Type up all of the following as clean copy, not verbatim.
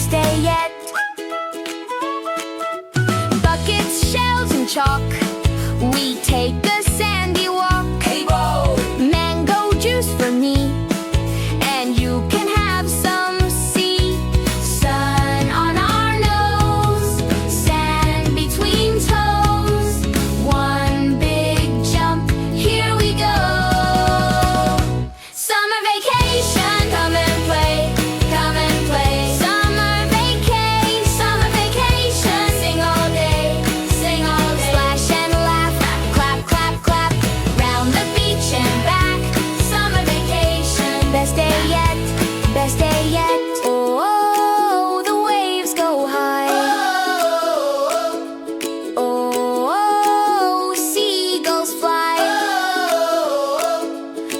best day yet. Buckets, shells, and chalk, we take a sandy walk. Hey, whoa! Mango juice for me, and you can have some sea. Sun on our nose, sand between toes. One big jump, here we go. Summer vacation, come and play, come and play. Summer vacation, sing all day, sing all day. Splash and laugh, clap, clap, clap, round the beach and back. Summer vacation, best day yet, best day yet. Oh, the waves go high. Oh, seagulls fly.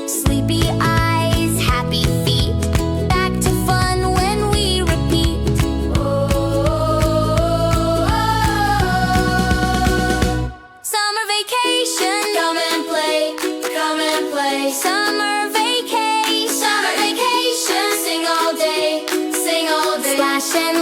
Sleepy eyes, happy feet, back to fun when we repeat. Summer vacation, come and play, come and play. Summer vacation, sing all day, sing all day. Splash and